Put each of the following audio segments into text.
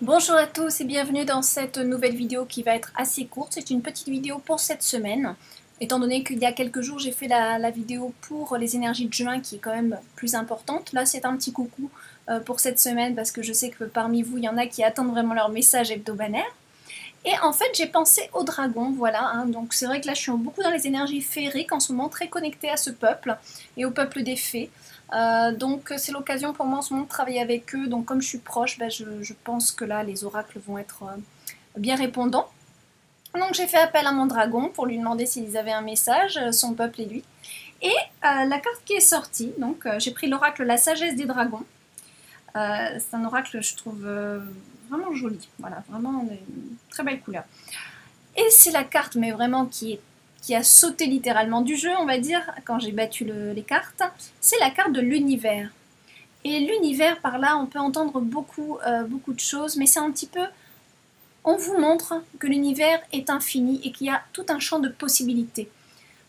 Bonjour à tous et bienvenue dans cette nouvelle vidéo qui va être assez courte. C'est une petite vidéo pour cette semaine, étant donné qu'il y a quelques jours j'ai fait la vidéo pour les énergies de juin qui est quand même plus importante. Là c'est un petit coucou pour cette semaine parce que je sais que parmi vous il y en a qui attendent vraiment leur message hebdomadaire. Et en fait j'ai pensé au dragon, voilà, hein. Donc c'est vrai que là je suis beaucoup dans les énergies féeriques en ce moment, très connectée à ce peuple et au peuple des fées. Donc c'est l'occasion pour moi en ce moment de travailler avec eux, donc comme je suis proche, je pense que là les oracles vont être bien répondants. Donc j'ai fait appel à mon dragon pour lui demander s'ils avaient un message, son peuple et lui. Et la carte qui est sortie, donc j'ai pris l'oracle La Sagesse des Dragons. C'est un oracle que je trouve vraiment joli, voilà, vraiment une très belle couleur. Et c'est la carte, mais vraiment qui a sauté littéralement du jeu, on va dire, quand j'ai battu les cartes. C'est la carte de l'univers. Et l'univers, par là, on peut entendre beaucoup de choses, mais c'est un petit peu... On vous montre que l'univers est infini et qu'il y a tout un champ de possibilités.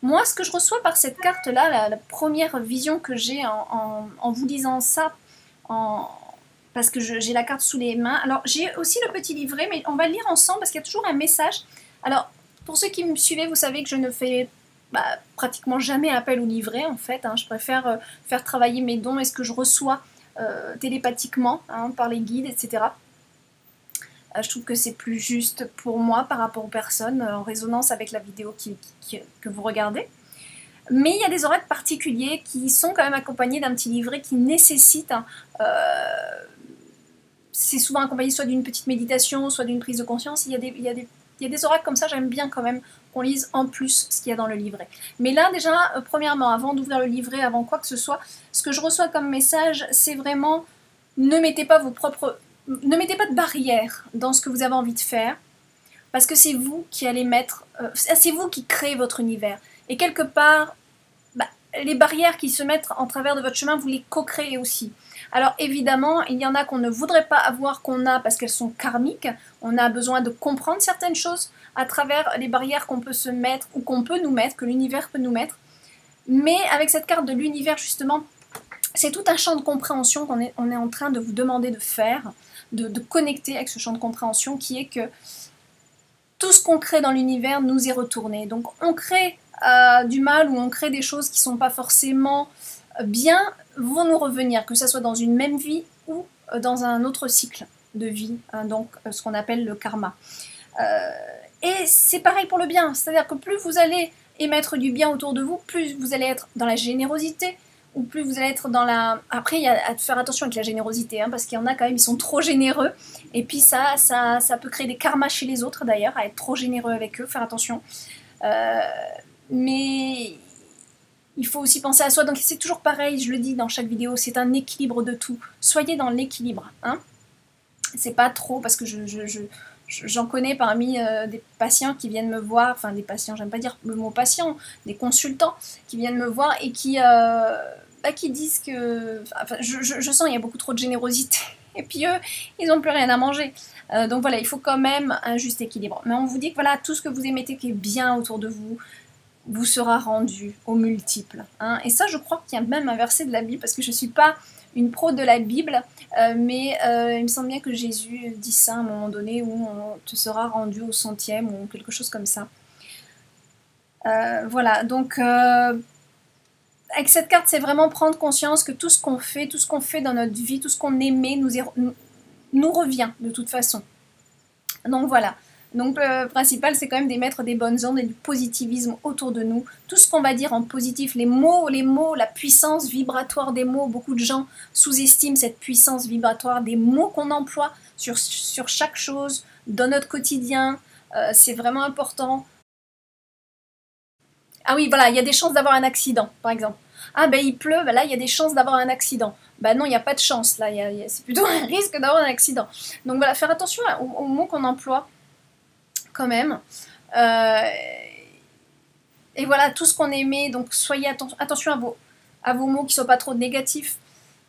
Moi, ce que je reçois par cette carte-là, la première vision que j'ai en vous lisant ça, parce que j'ai la carte sous les mains. Alors, j'ai aussi le petit livret, mais on va le lire ensemble parce qu'il y a toujours un message. Alors, pour ceux qui me suivez, vous savez que je ne fais pratiquement jamais appel au livret, en fait. Hein. Je préfère faire travailler mes dons et ce que je reçois télépathiquement, hein, par les guides, etc. Je trouve que c'est plus juste pour moi par rapport aux personnes, en résonance avec la vidéo que vous regardez. Mais il y a des oracles particuliers qui sont quand même accompagnés d'un petit livret qui nécessite... c'est souvent accompagné soit d'une petite méditation, soit d'une prise de conscience. Il y a des oracles comme ça, j'aime bien quand même qu'on lise en plus ce qu'il y a dans le livret. Mais là déjà, premièrement, avant d'ouvrir le livret, avant quoi que ce soit, ce que je reçois comme message, c'est vraiment ne mettez pas de barrières dans ce que vous avez envie de faire, parce que c'est vous qui allez mettre... c'est vous qui créez votre univers. Et quelque part, les barrières qui se mettent en travers de votre chemin, vous les co-créez aussi. Alors évidemment, il y en a qu'on ne voudrait pas avoir, qu'on a parce qu'elles sont karmiques. On a besoin de comprendre certaines choses à travers les barrières qu'on peut se mettre ou qu'on peut nous mettre, que l'univers peut nous mettre. Mais avec cette carte de l'univers, justement, c'est tout un champ de compréhension qu'on est en train de vous demander de faire, de connecter avec ce champ de compréhension qui est que tout ce qu'on crée dans l'univers nous est retourné. Donc on crée du mal ou on crée des choses qui ne sont pas forcément bien, vont nous revenir, que ce soit dans une même vie ou dans un autre cycle de vie, hein, donc ce qu'on appelle le karma. Et c'est pareil pour le bien, c'est-à-dire que plus vous allez émettre du bien autour de vous, plus vous allez être dans la générosité, ou plus vous allez être dans la... Après, il y a à faire attention avec la générosité, hein, parce qu'il y en a quand même, ils sont trop généreux, et puis ça peut créer des karmas chez les autres d'ailleurs, à être trop généreux avec eux, faire attention. Mais il faut aussi penser à soi, donc c'est toujours pareil, je le dis dans chaque vidéo, c'est un équilibre de tout. Soyez dans l'équilibre, hein. C'est pas trop, parce que j'en connais parmi des patients qui viennent me voir, enfin des patients, j'aime pas dire le mot patient, des consultants qui viennent me voir et qui disent que... Enfin, je sens qu'il y a beaucoup trop de générosité. Et puis eux, ils n'ont plus rien à manger. Donc voilà, il faut quand même un juste équilibre. Mais on vous dit que voilà, tout ce que vous émettez qui est bien autour de vous, vous sera rendu au multiple. Hein. Et ça, je crois qu'il y a même un verset de la Bible, parce que je ne suis pas une pro de la Bible, mais il me semble bien que Jésus dit ça à un moment donné, où on te sera rendu au centième, ou quelque chose comme ça. Voilà, donc avec cette carte, c'est vraiment prendre conscience que tout ce qu'on fait dans notre vie, tout ce qu'on aimait, nous revient de toute façon. Donc voilà. Donc le principal, c'est quand même d'émettre des bonnes ondes et du positivisme autour de nous. Tout ce qu'on va dire en positif, les mots, la puissance vibratoire des mots. Beaucoup de gens sous-estiment cette puissance vibratoire des mots qu'on emploie sur chaque chose, dans notre quotidien. C'est vraiment important. Ah oui, voilà, il y a des chances d'avoir un accident, par exemple. Ah ben il pleut, ben là il y a des chances d'avoir un accident. Ben non, il n'y a pas de chance, là, c'est plutôt un risque d'avoir un accident. Donc voilà, faire attention aux mots qu'on emploie, quand même. Et voilà, tout ce qu'on aimait, donc soyez attention à vos mots qui ne soient pas trop négatifs,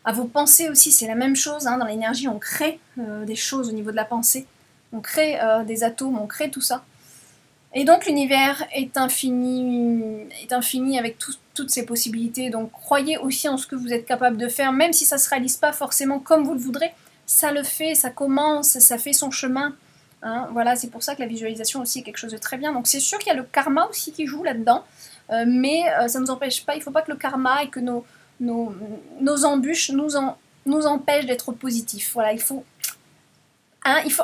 à vos pensées aussi, c'est la même chose, hein, dans l'énergie, on crée des choses au niveau de la pensée, on crée des atomes, on crée tout ça. Et donc l'univers est infini avec toutes ces possibilités, donc croyez aussi en ce que vous êtes capable de faire, même si ça ne se réalise pas forcément comme vous le voudrez, ça le fait, ça commence, ça fait son chemin. Hein, voilà, c'est pour ça que la visualisation aussi est quelque chose de très bien. Donc c'est sûr qu'il y a le karma aussi qui joue là-dedans, mais ça ne nous empêche pas, il ne faut pas que le karma et que nos embûches nous empêchent d'être positifs. Voilà, il faut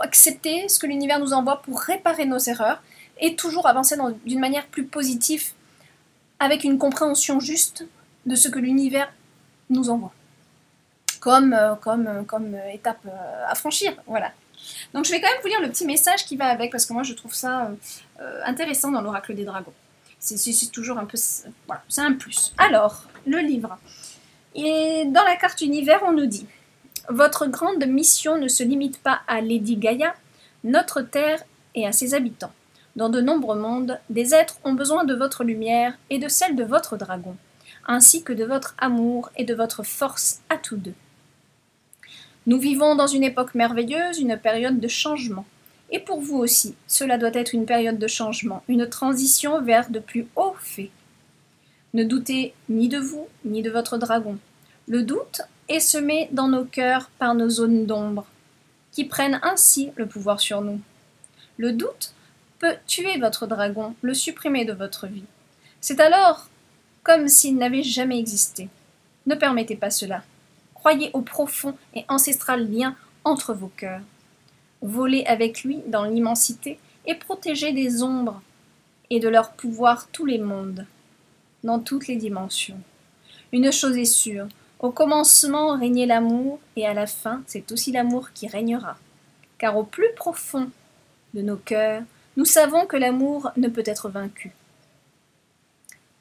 accepter ce que l'univers nous envoie pour réparer nos erreurs et toujours avancer d'une manière plus positive avec une compréhension juste de ce que l'univers nous envoie comme étape à franchir. Voilà. Donc je vais quand même vous lire le petit message qui va avec parce que moi je trouve ça intéressant dans l'oracle des dragons. C'est toujours un peu... Voilà, c'est un plus. Alors, le livre. Et dans la carte univers, on nous dit: votre grande mission ne se limite pas à Lady Gaïa, notre terre et à ses habitants. Dans de nombreux mondes, des êtres ont besoin de votre lumière et de celle de votre dragon, ainsi que de votre amour et de votre force à tous deux. Nous vivons dans une époque merveilleuse, une période de changement. Et pour vous aussi, cela doit être une période de changement, une transition vers de plus hauts faits. Ne doutez ni de vous, ni de votre dragon. Le doute est semé dans nos cœurs par nos zones d'ombre, qui prennent ainsi le pouvoir sur nous. Le doute peut tuer votre dragon, le supprimer de votre vie. C'est alors comme s'il n'avait jamais existé. Ne permettez pas cela. Croyez au profond et ancestral lien entre vos cœurs. Volez avec lui dans l'immensité et protégez des ombres et de leur pouvoir tous les mondes, dans toutes les dimensions. Une chose est sûre, au commencement régnait l'amour et à la fin c'est aussi l'amour qui régnera. Car au plus profond de nos cœurs, nous savons que l'amour ne peut être vaincu.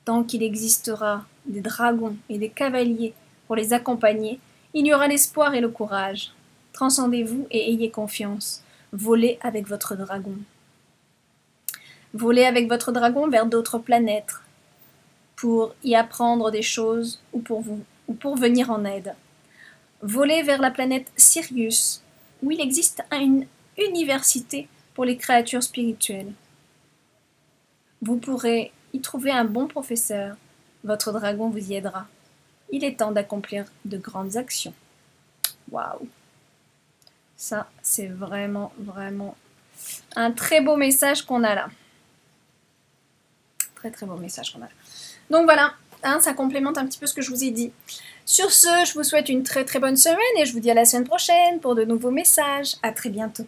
Tant qu'il existera des dragons et des cavaliers pour les accompagner, il y aura l'espoir et le courage. Transcendez-vous et ayez confiance. Volez avec votre dragon. Volez avec votre dragon vers d'autres planètes pour y apprendre des choses ou pour venir en aide. Volez vers la planète Sirius, où il existe une université pour les créatures spirituelles. Vous pourrez y trouver un bon professeur. Votre dragon vous y aidera. Il est temps d'accomplir de grandes actions. Waouh! Ça, c'est vraiment, vraiment un très beau message qu'on a là. Très, très beau message qu'on a là. Donc voilà, hein, ça complémente un petit peu ce que je vous ai dit. Sur ce, je vous souhaite une très, très bonne semaine et je vous dis à la semaine prochaine pour de nouveaux messages. À très bientôt.